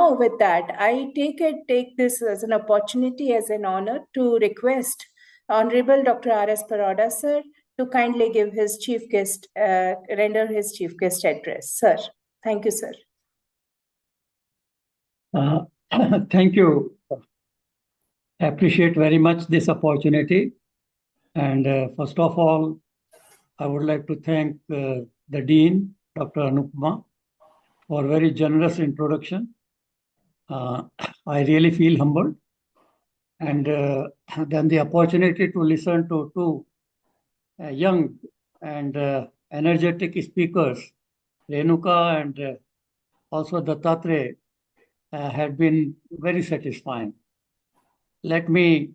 now with that, I take this as an opportunity, as an honor to request Honorable Dr. R.S. Paroda, sir, to kindly give his render his chief guest address. Sir, thank you, sir. Thank you. I appreciate very much this opportunity. And first of all, I would like to thank the Dean, Dr. Anupama, for a very generous introduction. I really feel humbled. And then the opportunity to listen to two young and energetic speakers, Renuka and also Dattatreya, had been very satisfying. Let me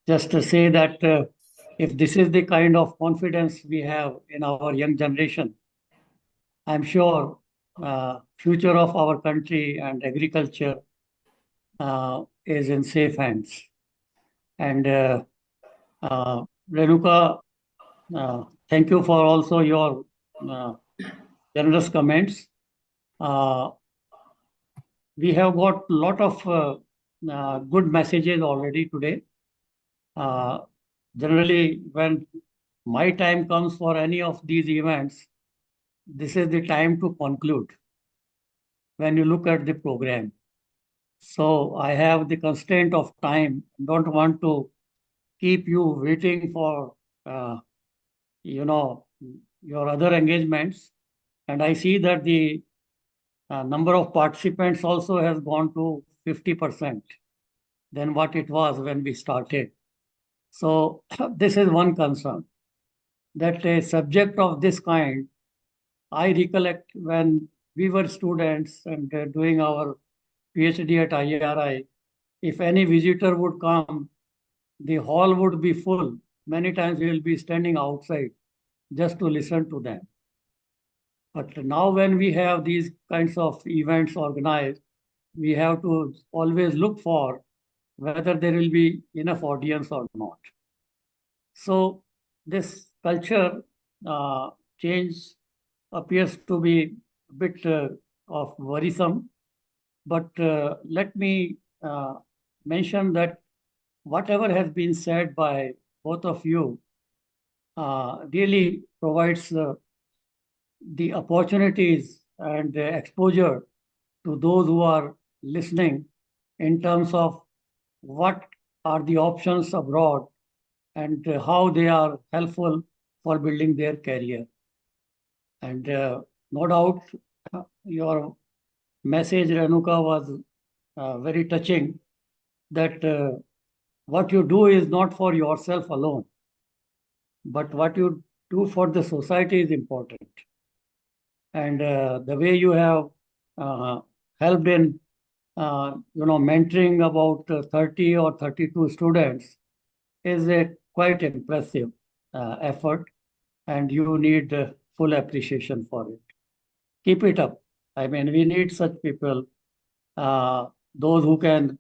just say that if this is the kind of confidence we have in our young generation, I'm sure future of our country and agriculture is in safe hands. And Renuka, thank you for also your generous comments. We have got a lot of good messages already today. Generally, when my time comes for any of these events, this is the time to conclude when you look at the program. So I have the constraint of time, don't want to keep you waiting for, your other engagements. And I see that the number of participants also has gone to 50% than what it was when we started. So this is one concern, that a subject of this kind, I recollect when we were students and doing our PhD at IRI, if any visitor would come, the hall would be full. Many times we will be standing outside just to listen to them. But now when we have these kinds of events organized, we have to always look for whether there will be enough audience or not. So this culture change appears to be a bit of worrisome. But let me mention that whatever has been said by both of you really provides the opportunities and the exposure to those who are listening in terms of what are the options abroad and how they are helpful for building their career. And no doubt your message, Renuka, was very touching, that what you do is not for yourself alone, but what you do for the society is important. And the way you have helped in mentoring about 30 or 32 students is a quite impressive effort, and you need full appreciation for it. Keep it up. I mean, we need such people, those who can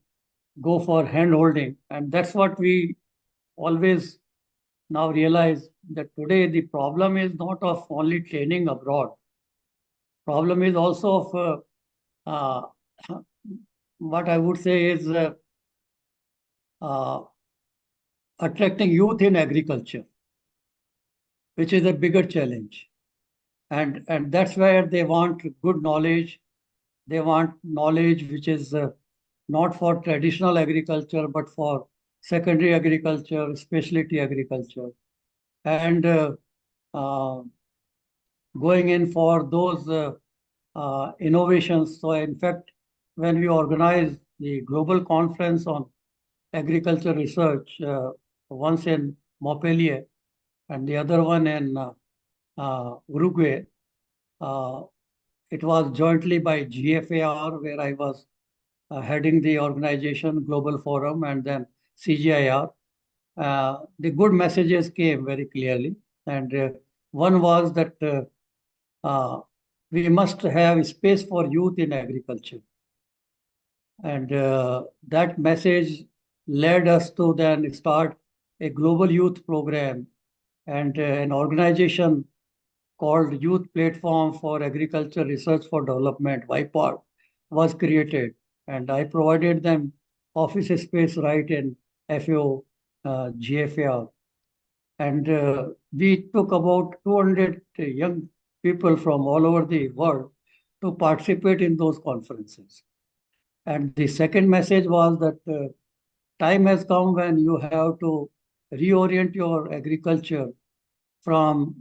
go for hand holding. And that's what we always now realize, that today the problem is not of only training abroad. Problem is also of what I would say is attracting youth in agriculture, which is a bigger challenge. And that's where they want good knowledge. They want knowledge which is not for traditional agriculture, but for secondary agriculture, specialty agriculture. And going in for those innovations. So in fact, when we organized the global conference on agriculture research, once in Montpellier and the other one in Uruguay, it was jointly by GFAR, where I was heading the organization, Global Forum, and then CGIAR. The good messages came very clearly. And one was that we must have space for youth in agriculture. And that message led us to then start a global youth program and an organization called Youth Platform for Agriculture Research for Development, YPAR, was created, and I provided them office space right in FAO, GFAR. And we took about 200 young people from all over the world to participate in those conferences. And the second message was that time has come when you have to reorient your agriculture from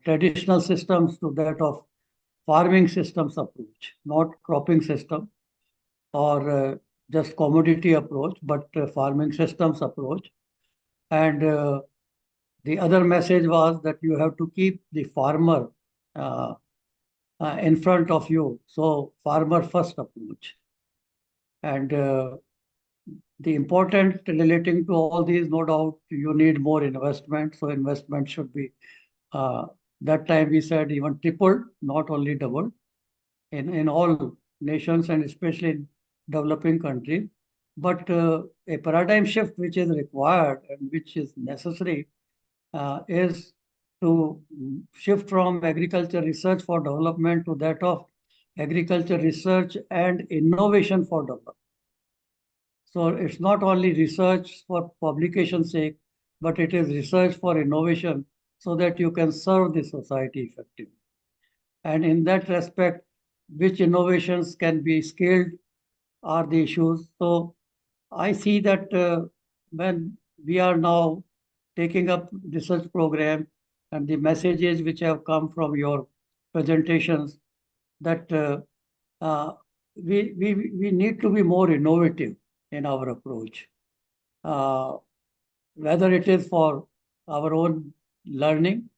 traditional systems to that of farming systems approach, not cropping system or just commodity approach, but farming systems approach. And the other message was that you have to keep the farmer uh, in front of you. So farmer first approach. And the important relating to all these, no doubt, you need more investment. So investment should be, that time we said even tripled, not only doubled in all nations and especially in developing countries. But a paradigm shift which is required and which is necessary is to shift from agriculture research for development to that of agriculture research and innovation for development. So it's not only research for publication sake, but it is research for innovation so that you can serve the society effectively. And in that respect, which innovations can be scaled are the issues. So I see that when we are now taking up research program and the messages which have come from your presentations, that we need to be more innovative in our approach, uh, whether it is for our own learning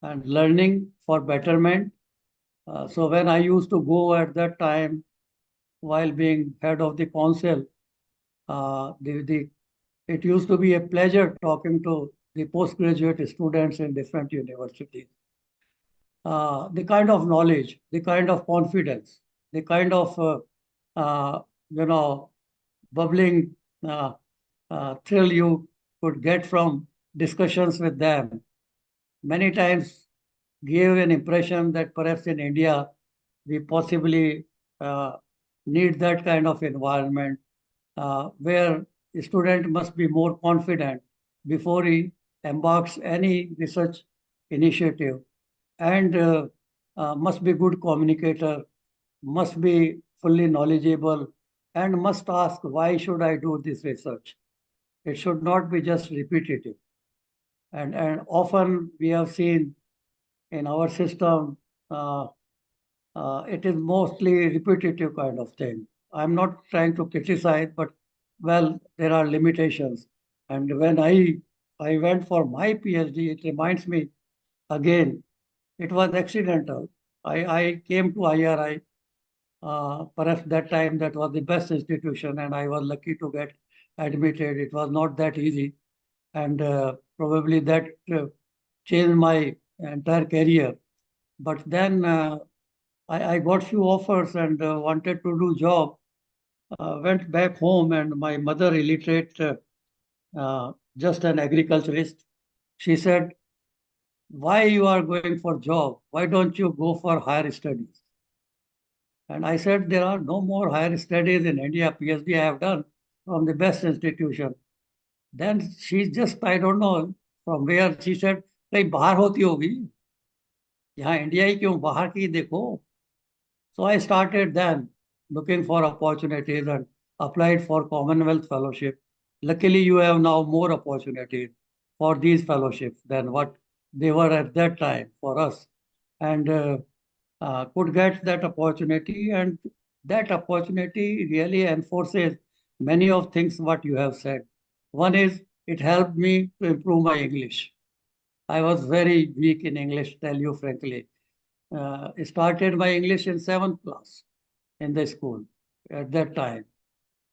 and learning for betterment. So when I used to go at that time while being head of the council, it used to be a pleasure talking to the postgraduate students in different universities. The kind of knowledge, the kind of confidence, the kind of uh, you know bubbling thrill you could get from discussions with them, many times gave an impression that perhaps in India we possibly uh, need that kind of environment where the student must be more confident before he embarks any research initiative, and must be good communicator, must be fully knowledgeable, and must ask, why should I do this research? It should not be just repetitive. And often we have seen in our system, it is mostly repetitive kind of thing. I'm not trying to criticize, but well, there are limitations. And when I went for my PhD, it reminds me again, it was accidental. I came to IRI, perhaps that time that was the best institution, and I was lucky to get admitted. It was not that easy, and probably that changed my entire career. But then I got few offers and wanted to do job. Went back home, and my mother, illiterate, just an agriculturist, she said, "Why you are going for job? Why don't you go for higher studies?" And I said, "There are no more higher studies in India. PhD I have done from the best institution." Then she just, I don't know from where, she said, "कहीं बाहर होती होगी, यहाँ India ही क्यों, बाहर की देखो." So I started then looking for opportunities and applied for Commonwealth Fellowship. Luckily, you have now more opportunities for these fellowships than what they were at that time for us, and could get that opportunity. And that opportunity really enforces many of things what you have said. One is it helped me to improve my English. I was very weak in English, tell you frankly. Started my English in 7th class in the school at that time.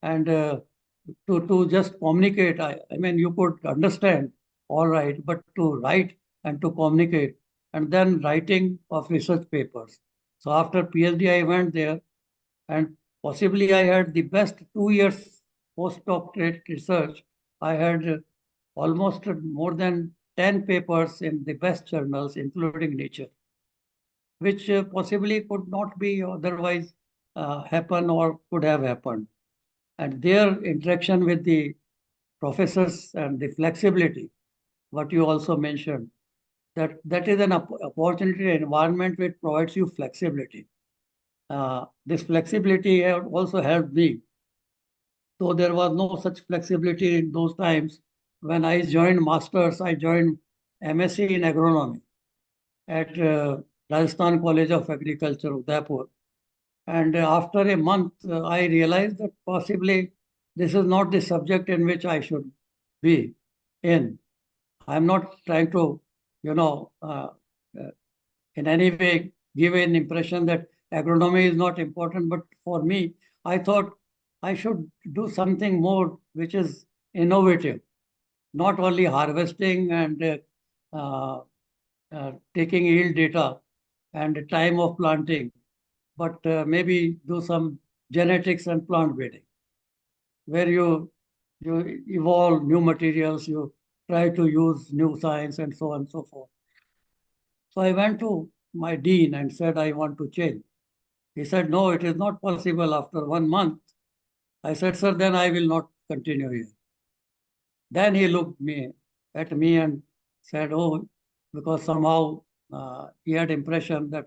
And to just communicate, I mean, you could understand, all right, but to write and to communicate, and then writing of research papers. So after PhD, I went there, and possibly I had the best 2 years postdoctorate research. I had almost more than 10 papers in the best journals, including Nature, which possibly could not be otherwise happen or could have happened. And their interaction with the professors and the flexibility, what you also mentioned, that is an opportunity environment which provides you flexibility. This flexibility also helped me. So there was no such flexibility in those times. When I joined masters, I joined MSc in agronomy at Rajasthan College of Agriculture, Udaipur. And after a month, I realized that possibly this is not the subject in which I should be in. I'm not trying to, in any way give an impression that agronomy is not important. But for me, I thought I should do something more which is innovative, not only harvesting and taking yield data and time of planting, but maybe do some genetics and plant breeding, where you evolve new materials, you try to use new science and so on and so forth. So I went to my dean and said, I want to change. He said, no, it is not possible after 1 month. I said, sir, then I will not continue here. Then he looked at me and said, oh, because somehow he had impression that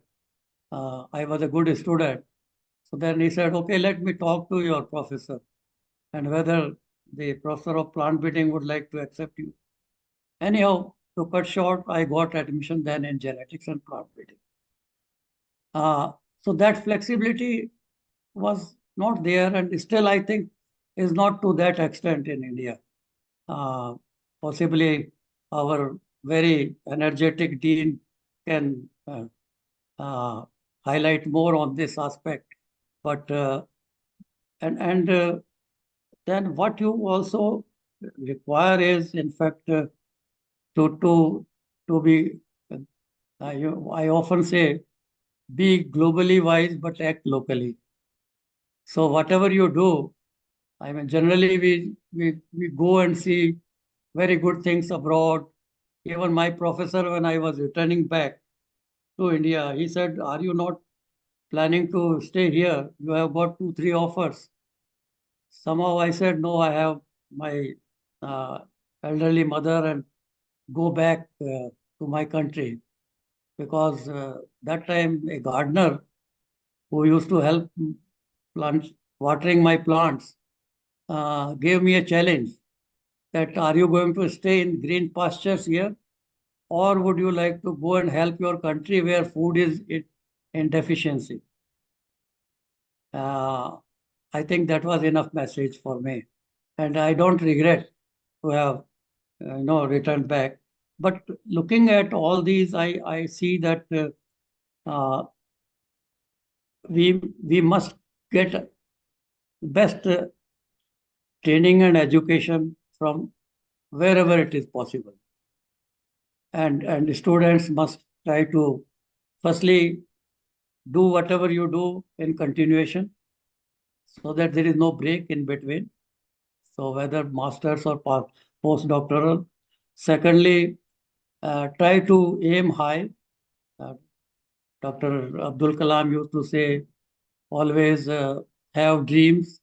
I was a good student. So then he said, okay, let me talk to your professor and whether the professor of plant breeding would like to accept you. Anyhow, to cut short, I got admission then in genetics and plant breeding. So that flexibility was not there, and still I think is not to that extent in India. Possibly our very energetic dean can highlight more on this aspect. But then what you also require is, in fact, to be. I often say, be globally wise but act locally. So whatever you do, I mean, generally we go and see very good things abroad. Even my professor, when I was returning back to India, he said, are you not planning to stay here? You have got 2, 3 offers. Somehow I said, no, I have my elderly mother and go back to my country, because that time a gardener who used to help watering my plants gave me a challenge that, are you going to stay in green pastures here, or would you like to go and help your country where food is in deficiency? I think that was enough message for me, and I don't regret to have returned back. But looking at all these, I see that we must get best training and education from wherever it is possible. And students must try to firstly do whatever you do in continuation, so that there is no break in between. So whether masters or postdoctoral. Secondly, try to aim high. Dr. Abdul Kalam used to say, always have dreams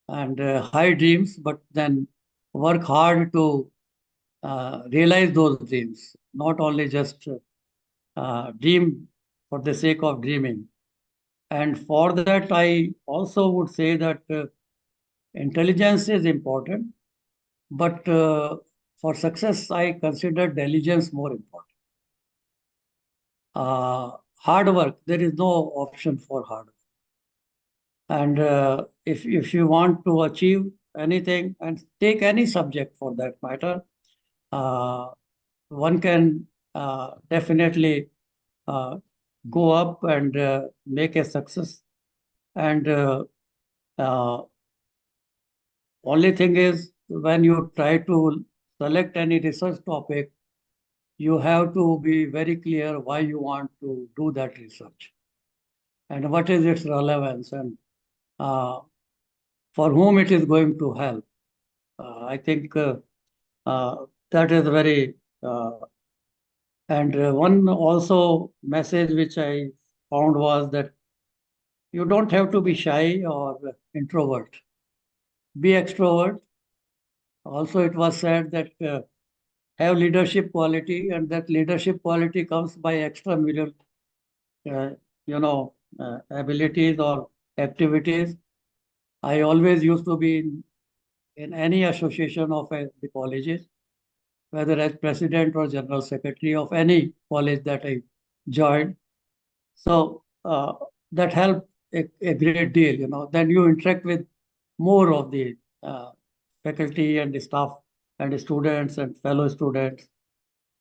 and high dreams, but then work hard to realize those dreams, not only just dream for the sake of dreaming. And for that, I also would say that intelligence is important, but for success, I consider diligence more important. Hard work, there is no option for hard work. And if you want to achieve anything, and take any subject for that matter, one can definitely go up and make a success. And only thing is, when you try to select any research topic, you have to be very clear why you want to do that research and what is its relevance, and for whom it is going to help. I think that is very, and one also message which I found was that You don't have to be shy or introvert. Be extrovert. Also, it was said that have leadership quality, and that leadership quality comes by extramural, uh, abilities or activities. I always used to be in any association of the colleges, whether as president or general secretary of any college that I joined. So that helped a great deal. Then you interact with more of the faculty and the staff and the students and fellow students.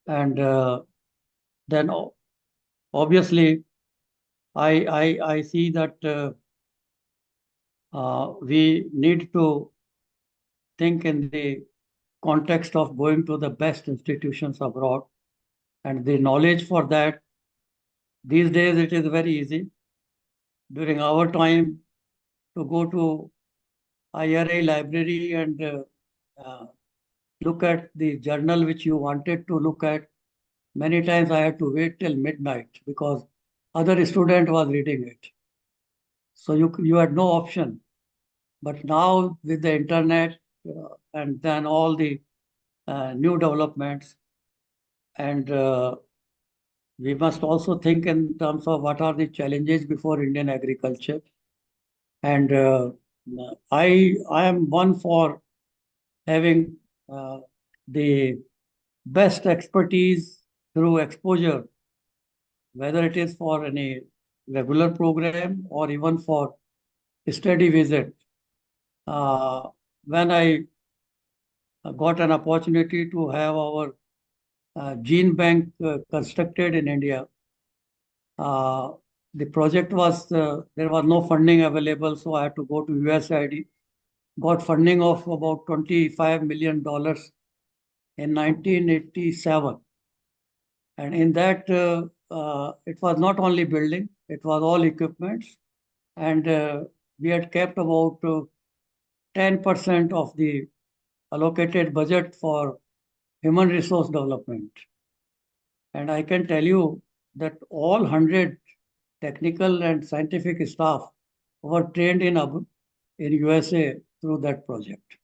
And then obviously, I see that we need to think in the context of going to the best institutions abroad. And the knowledge for that, these days, it is very easy. During our time, to go to IRA library and uh, look at the journal which you wanted to look at, many times I had to wait till midnight because other student was reading it. So you had no option. But now with the internet and then all the new developments, and we must also think in terms of what are the challenges before Indian agriculture. And I am one for having the best expertise through exposure, whether it is for any regular program or even for study visit. When I got an opportunity to have our gene bank constructed in India, uh, the project was, there was no funding available, so I had to go to USAID. Got funding of about $25 million in 1987. And in that, it was not only building, it was all equipments. And we had kept about 10% of the allocated budget for human resource development. And I can tell you that all 100 technical and scientific staff were trained in USA through that project.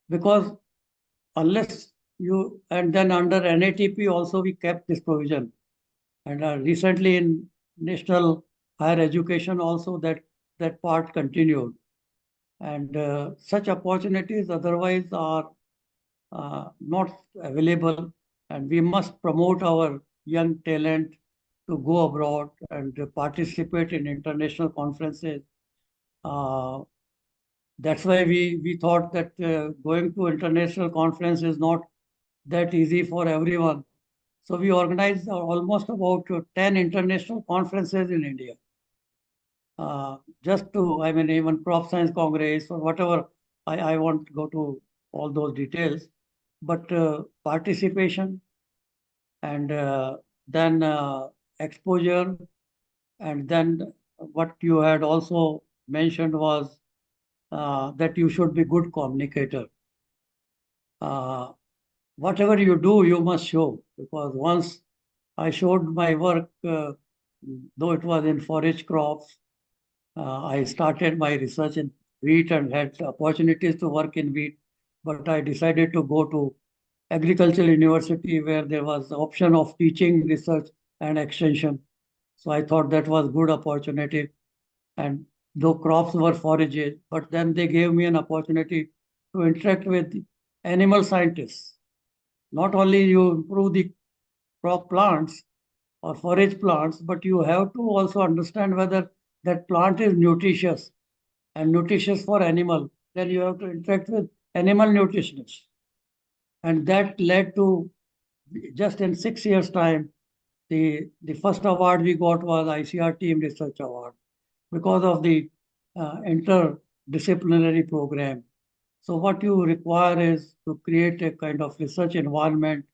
Because unless you, and then under NATP also we kept this provision. And recently in National Higher Education also that part continued. And such opportunities otherwise are not available. And we must promote our young talent to go abroad and participate in international conferences. Uh, that's why we thought that going to international conference is not that easy for everyone. So we organized almost about 10 international conferences in India. Just to, I mean, even Crop Science Congress or whatever, I won't go to all those details, but participation and then exposure, and then what you had also mentioned was that you should be good communicator. Whatever you do, you must show, because once I showed my work, though it was in forage crops, I started my research in wheat and had opportunities to work in wheat, but I decided to go to agricultural university where there was the option of teaching, research, and extension. So I thought that was good opportunity. And though crops were forages, but then they gave me an opportunity to interact with animal scientists. Not only you improve the crop plants or forage plants, but you have to also understand whether that plant is nutritious and nutritious for animal. Then you have to interact with animal nutritionists. And that led to, just in 6 years' time, the first award we got was ICR Team Research Award because of the interdisciplinary program. So what you require is to create a kind of research environment.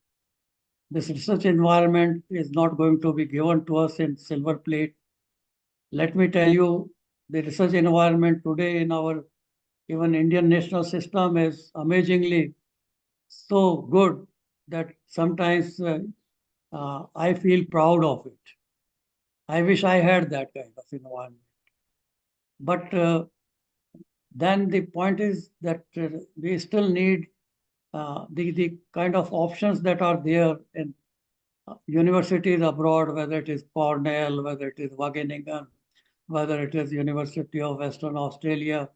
This research environment is not going to be given to us in silver plate. Let me tell you, the research environment today in our even Indian national system is amazingly so good that sometimes I feel proud of it. I wish I had that kind of environment. But then the point is that we still need the kind of options that are there in universities abroad, whether it is Cornell, whether it is Wageningen, whether it is University of Western Australia,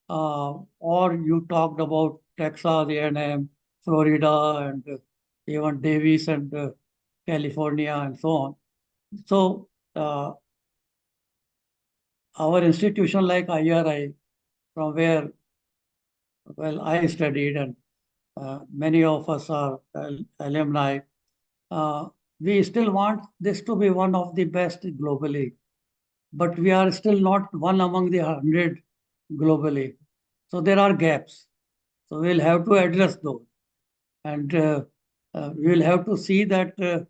or you talked about Texas, A&M, Florida, and even Davis and California, and so on. So our institution like IRI, from where, well, I studied, and many of us are alumni, we still want this to be one of the best globally, but we are still not one among the 100 globally. So there are gaps. So we'll have to address those. And we'll have to see that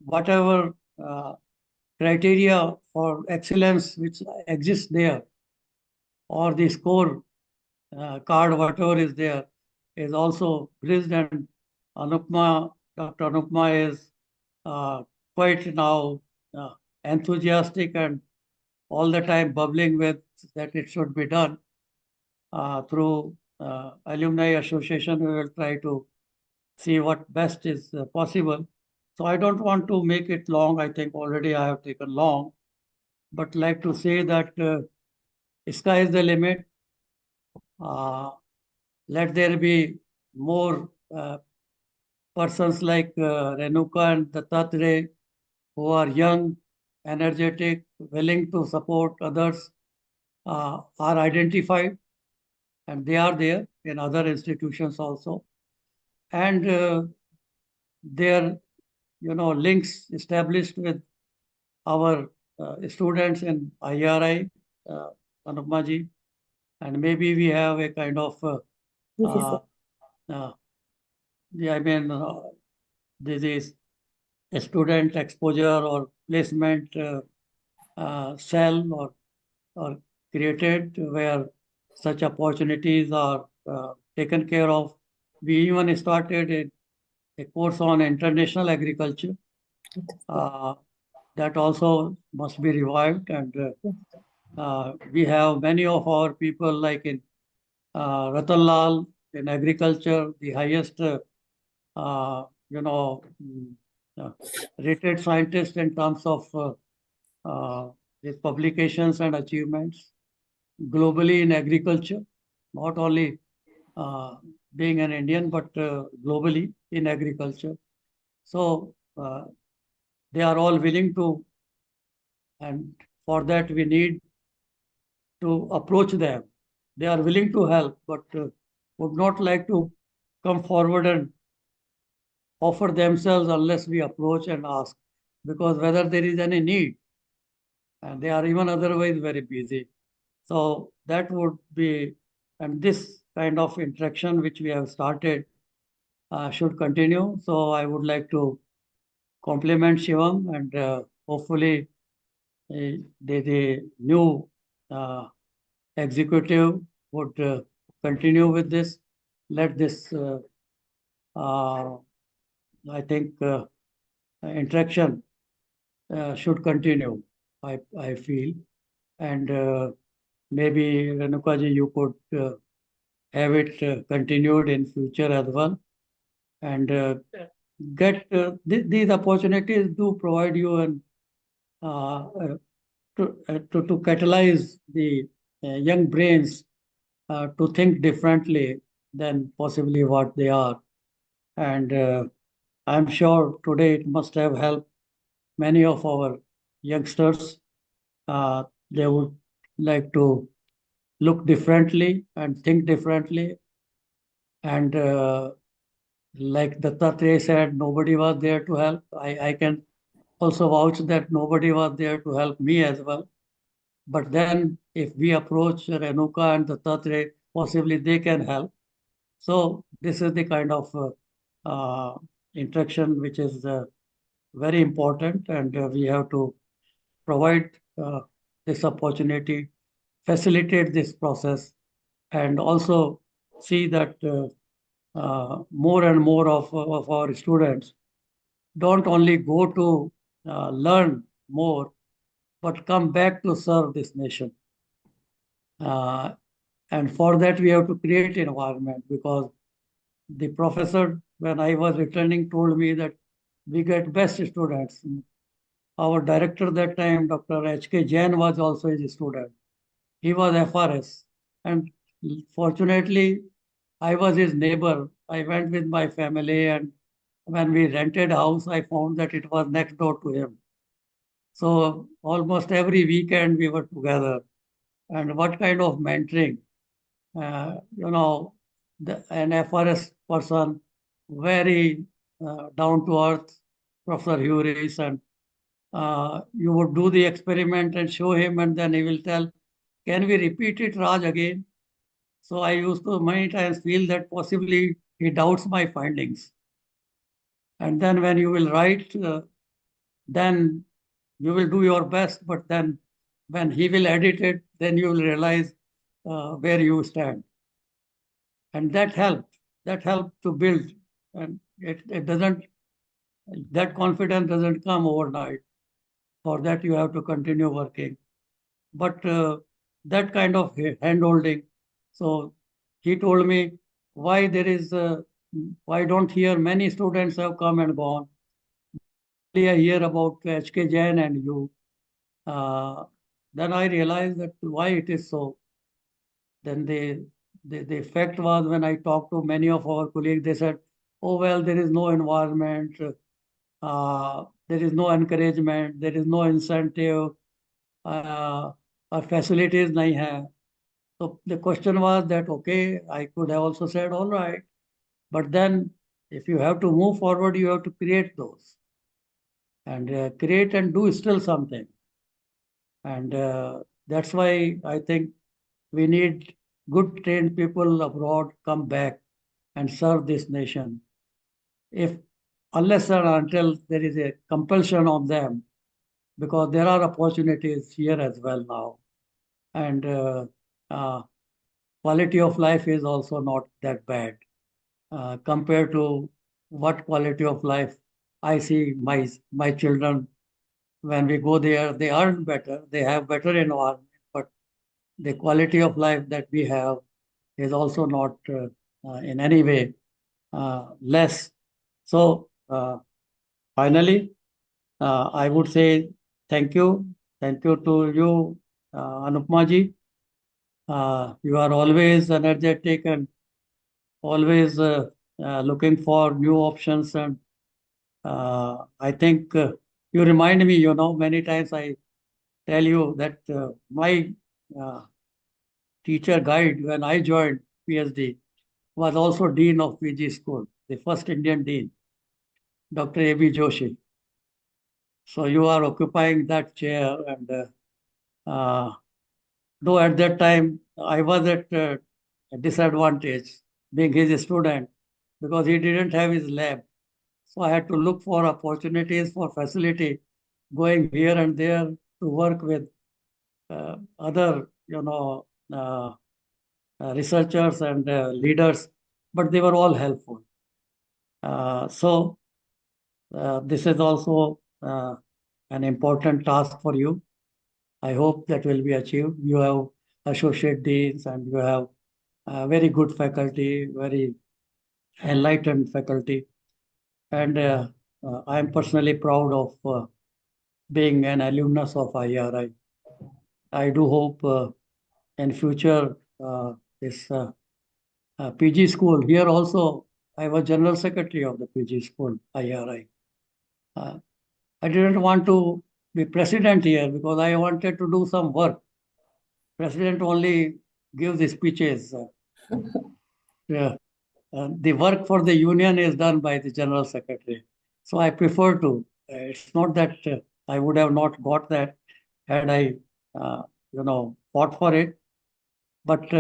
whatever criteria for excellence which exists there, or the score card, whatever is there, is also bridged. And Anupma, Dr. Anupma is quite now enthusiastic and all the time bubbling with that it should be done. Through Alumni Association, we will try to see what best is possible. So I don't want to make it long. I think already I have taken long, but like to say that sky is the limit. Let there be more persons like Renuka and Dattatreya, who are young, energetic, willing to support others, are identified, and they are there in other institutions also. And their, links established with our students in IRI, Anupma ji, and maybe we have a kind of this is a student exposure or placement cell or created where such opportunities are taken care of. We even started a course on international agriculture. That also must be revived, and we have many of our people like in Ratan Lal in agriculture, the highest rated scientist in terms of his publications and achievements globally in agriculture, not only being an Indian, but globally in agriculture. So they are all willing to, and for that we need to approach them. They are willing to help, but would not like to come forward and offer themselves unless we approach and ask, because whether there is any need, and they are even otherwise very busy. So that would be, and this kind of interaction which we have started should continue. So I would like to compliment Shivam, and hopefully the new executive would continue with this. Let this, I think, interaction should continue, I feel. And maybe Renuka ji, you could have it continued in future as well. And get these opportunities do provide you and to catalyze the young brains to think differently than possibly what they are. And I'm sure today it must have helped many of our youngsters. They would like to look differently and think differently. And like Dattatreya said, nobody was there to help. I can also vouch that nobody was there to help me as well. But then if we approach Renuka and Dattatreya, possibly they can help. So this is the kind of interaction which is very important, and we have to provide this opportunity, facilitate this process, and also see that more and more of our students don't only go to learn more, but come back to serve this nation. And for that, we have to create environment, because the professor, when I was returning, told me that we get best students. Our director that time, Dr. H.K. Jain, was also his student. He was FRS. And fortunately, I was his neighbor. I went with my family, and when we rented a house, I found that it was next door to him. So almost every weekend we were together. And what kind of mentoring? You know, an FRS person, very down to earth, Professor Hughes, and you would do the experiment and show him, and then he will tell, can we repeat it, Raj, again? So I used to many times feel that possibly he doubts my findings. And then when you will write, then you will do your best, but then when he will edit it, then you will realize where you stand. And that helped to build. And it doesn't, that confidence doesn't come overnight. For that, you have to continue working. But that kind of hand holding. So he told me, why there is, why don't here many students have come and gone. I hear about H.K. Jain and you. Then I realized that why it is so. Then the fact was, when I talked to many of our colleagues, they said, oh, well, there is no environment, there is no encouragement, there is no incentive, और facilities नहीं है. So the question was that, okay, I could have also said, all right, but then if you have to move forward, you have to create those, and create and do still something. And that's why I think we need good trained people abroad come back and serve this nation. If unless and until there is a compulsion on them, because there are opportunities here as well now, and quality of life is also not that bad compared to what quality of life I see my children. When we go there, they earn better, they have better environment, but the quality of life that we have is also not in any way less. So finally, I would say thank you. Thank you to you, Anupma ji. You are always energetic and always looking for new options. And I think you remind me, many times I tell you that my uh, teacher guide when I joined PhD was also Dean of PG School, the first Indian Dean, Dr. A.B. Joshi. So you are occupying that chair, and though at that time I was at a disadvantage being his student, because he didn't have his lab. So I had to look for opportunities for facility, going here and there to work with other, researchers and leaders, but they were all helpful. So this is also an important task for you. I hope that will be achieved. You have associate deans and you have very good faculty, very enlightened faculty. And I am personally proud of being an alumnus of IRI. I do hope in future this PG school, here also I was general secretary of the PG school, IRI. I didn't want to be president here because I wanted to do some work. President only gives the speeches. Yeah. The work for the union is done by the general secretary. So I prefer to. It's not that I would have not got that had I, fought for it. But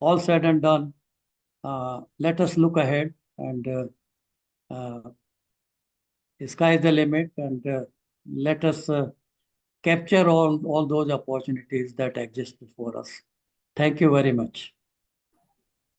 all said and done, let us look ahead, and the sky is the limit, and let us capture all those opportunities that exist before us. Thank you very much.